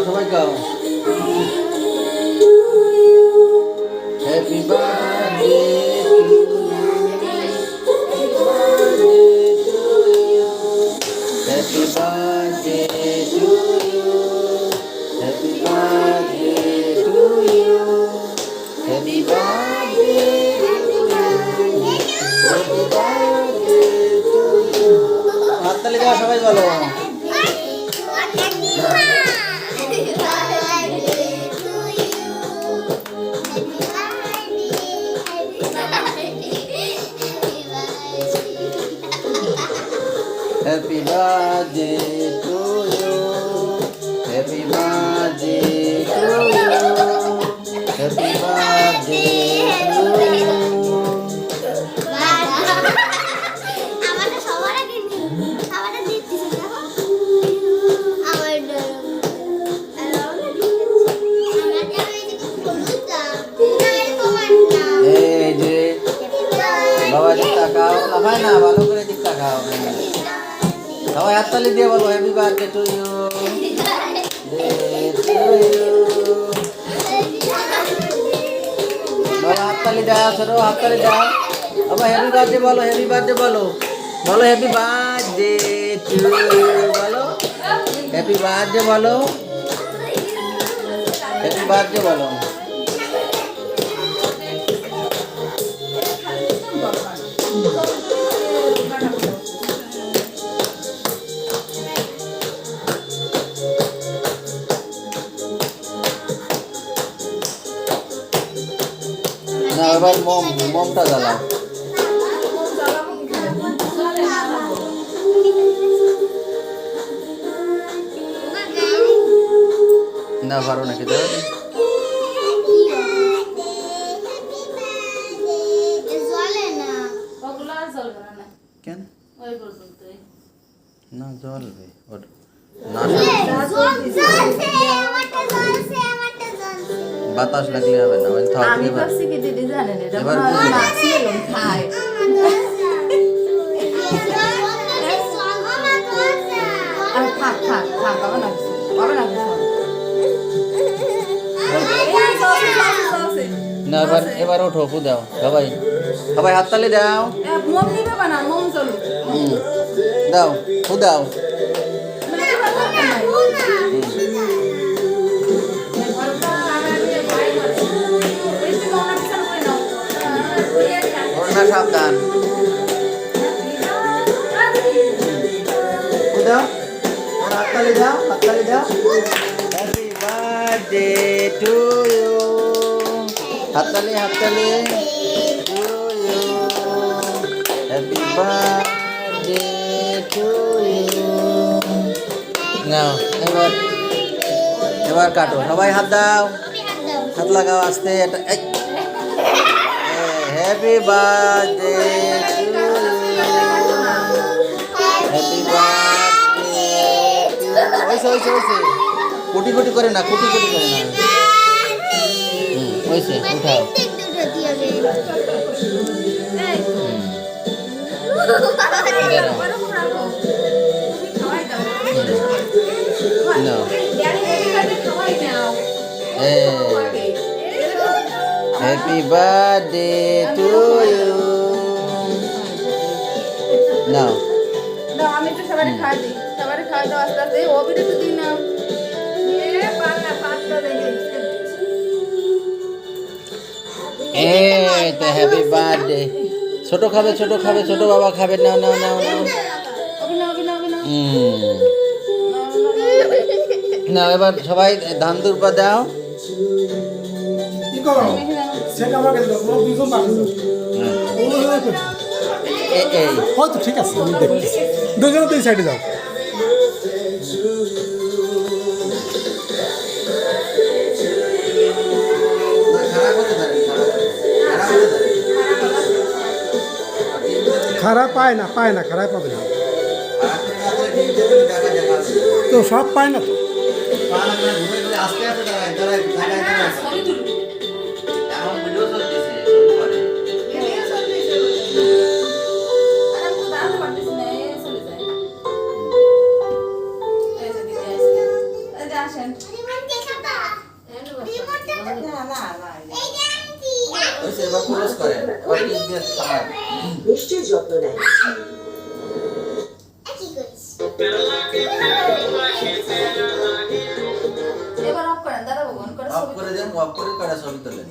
সবাই গাও happy birthday happy birthday to you happy birthday to you happy birthday happy birthday to you হাততালি দাও সবাই বলো Happy birthday to you. Happy birthday to you. Happy birthday to you. আমারটা সবার আগে নি আমারটা দিচ্ছি দেখো আমারটা এই যে বাবা দিক তাকাও লাফায় না ভালো করে দিক তাকাও সবাই হাততালি দিয়ে বলো হ্যাপি বার্থডে টু ইউ বাবা হাততালি দাও ছোট হাততালি দাও বাবা হ্যাপি বার্থডে বলো হ্যাপি বার্থডে বলো বলো হ্যাপি বার্থডে টু ইউ বলো হ্যাপি বার্থডে বলো হ্যাপি বার্থডে বলো না এবার মমটা জ্বালাও না পারো নাকি দাও কেন না জ্বলবে ওর না বাতাস লাগলে হবে না ওই থাকবে এবার এবার খায় আর থাক থাক থাক হবে না না এবার ওঠো ফু দাও সবাই সবাই হাততালি দাও মোম নিবে বানা মোম চলো দাও ফু দাও ওঠা সাবধান ফু দাও হাততালি দাও হাততালি দাও হ্যাপি বার্থডে টু ইউ হাততালি হাততালি to you happy birthday to you নাও এবার কাটো সবাই হাত দাও হাত লাগাও আস্তে এটা happy birthday to you happy birthday ওইসে ওইসে ওইসে কুটি কুটি করে না কুটি কুটি করে না ওইসে উঠাও No. Happy birthday to you. No. দাও আমি একটু সবারে খাই দিই সবারে খাই দাও আস্তে আস্তে ও বিরে তো দিই না এ পাঁচটা দেখে এই তো হ্যাপি বার্থডে ছোট খাবে ছোট বাবা খাবে নাও নাও নাও নাও না এবার সবাই ধান দুর্বা দাও হয়তো ঠিক আছে আমি দেখতেছি দুজনে দুই সাইডে যাও খারাপ পায় না খারাপ পাবে না দেখা দেখা তো সব পায় না তো। পা না করে ঘুরে ঘুরে আস্তে আস্তে দাঁড়ায় দাঁড়ায় দাঁড়ায় দাঁড়ায় এখন ভিডিও চলতেছে শুরু করে ভিডিও চলতেছে আর আমি তো দাঁড়াতে পারতেছি না এই চলে যায় এই যে দিদি আসছে এই যে আসেন রিমোট দেখাতা রিমোট দেখাতা এই যে আন্টি ওই সে এবার ক্লোজ করে এবার কি দিয়ে থামায় নিশ্চয়ই যত্ন নেয়। কি করিস এবার অফ করেন দাদা ভগবান করে অফ ছবি করে দেন অফ করে কাটা ছবি তোলেন